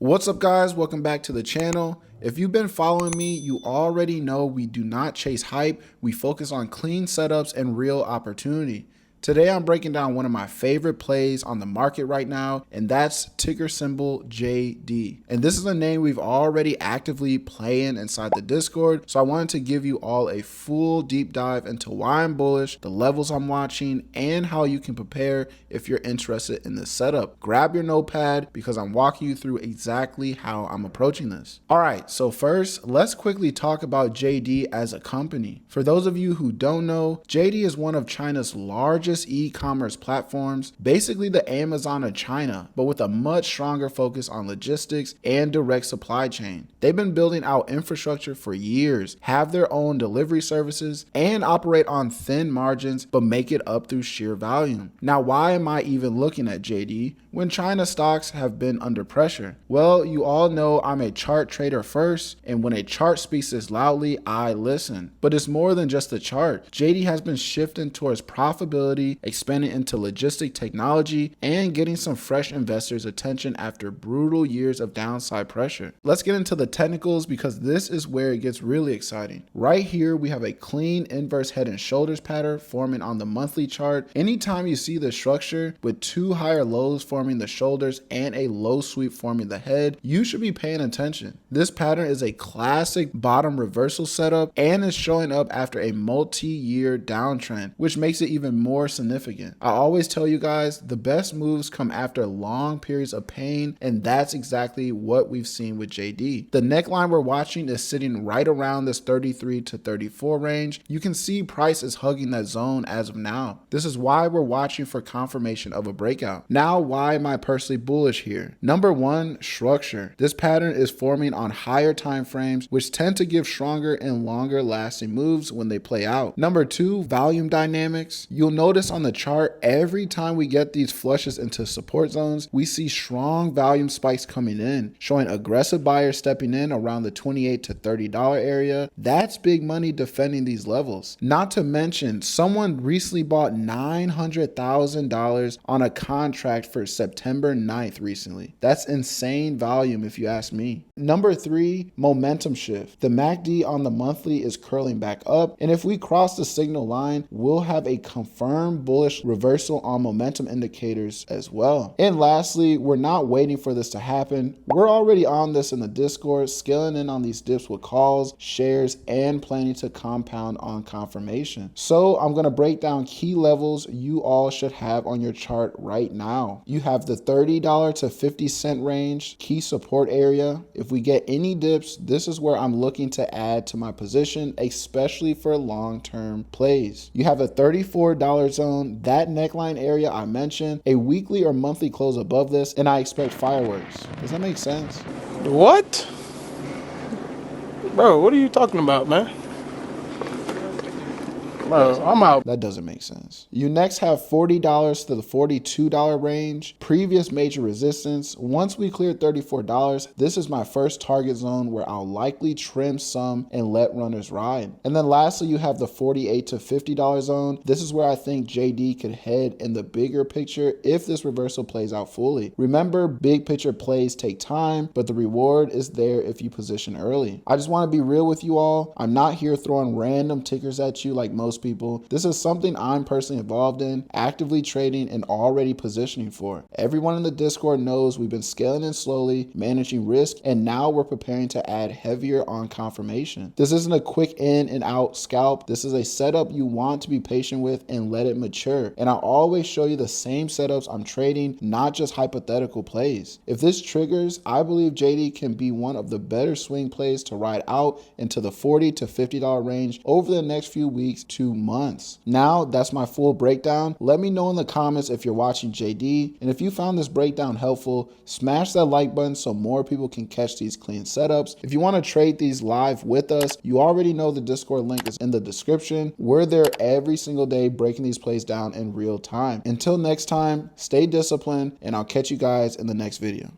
What's up guys, welcome back to the channel. If you've been following me, you already know we do not chase hype, we focus on clean setups and real opportunity. Today I'm breaking down one of my favorite plays on the market right now, and that's ticker symbol JD. And this is a name we've already actively playing inside the Discord, so I wanted to give you all a full deep dive into why I'm bullish, the levels I'm watching, and how you can prepare if you're interested in this setup. Grab your notepad because I'm walking you through exactly how I'm approaching this. All right, so first, let's quickly talk about JD as a company. For those of you who don't know, JD is one of China's largest e-commerce platforms, basically the Amazon of China, but with a much stronger focus on logistics and direct supply chain. They've been building out infrastructure for years, have their own delivery services, and operate on thin margins, but make it up through sheer volume. Now, why am I even looking at JD when China stocks have been under pressure? Well, you all know I'm a chart trader first, and when a chart speaks this loudly, I listen. But it's more than just the chart. JD has been shifting towards profitability, expanding into logistic technology, and getting some fresh investors' attention after brutal years of downside pressure. Let's get into the technicals because this is where it gets really exciting. Right here, we have a clean inverse head and shoulders pattern forming on the monthly chart. Anytime you see the structure with two higher lows forming the shoulders and a low sweep forming the head, you should be paying attention. This pattern is a classic bottom reversal setup and is showing up after a multi-year downtrend, which makes it even more significant. I always tell you guys, the best moves come after long periods of pain, and that's exactly what we've seen with JD. The neckline we're watching is sitting right around this 33 to 34 range. You can see price is hugging that zone as of now. This is why we're watching for confirmation of a breakout. Now, why am I personally bullish here? Number one, structure. This pattern is forming on higher time frames, which tend to give stronger and longer lasting moves when they play out. Number two, volume dynamics. You'll notice on the chart, every time we get these flushes into support zones, we see strong volume spikes coming in, showing aggressive buyers stepping in around the $28 to $30 area. That's big money defending these levels. Not to mention, someone recently bought $900,000 on a contract for September 9th recently. That's insane volume if you ask me. Number three, momentum shift. The MACD on the monthly is curling back up, and if we cross the signal line, we'll have a confirmed bullish reversal on momentum indicators as well. And lastly, we're not waiting for this to happen. We're already on this in the Discord, scaling in on these dips with calls, shares, and planning to compound on confirmation. So I'm going to break down key levels you all should have on your chart right now. You have the $30 to 50 cent range, key support area. If we get any dips, this is where I'm looking to add to my position, especially for long-term plays. You have a $34 zone, that neckline area I mentioned, a weekly or monthly close above this, and I expect fireworks. Does that make sense? What? Bro, what are you talking about, man? Bro, I'm out. That doesn't make sense. You next have $40 to the $42 range, previous major resistance. Once we clear $34, this is my first target zone where I'll likely trim some and let runners ride. And then lastly, you have the $48 to $50 zone. This is where I think JD could head in the bigger picture if this reversal plays out fully. Remember, big picture plays take time, but the reward is there if you position early. I just want to be real with you all. I'm not here throwing random tickers at you like most people. This is something I'm personally involved in, actively trading and already positioning for. Everyone in the Discord knows we've been scaling in slowly, managing risk, and now we're preparing to add heavier on confirmation. This isn't a quick in and out scalp. This is a setup you want to be patient with and let it mature. And I always show you the same setups I'm trading, not just hypothetical plays. If this triggers, I believe JD can be one of the better swing plays to ride out into the $40 to $50 range over the next few weeks to months. Now that's my full breakdown. Let me know in the comments if you're watching JD, and if you found this breakdown helpful, smash that like button so more people can catch these clean setups. If you want to trade these live with us, you already know the Discord link is in the description. We're there every single day breaking these plays down in real time. Until next time, stay disciplined, and I'll catch you guys in the next video.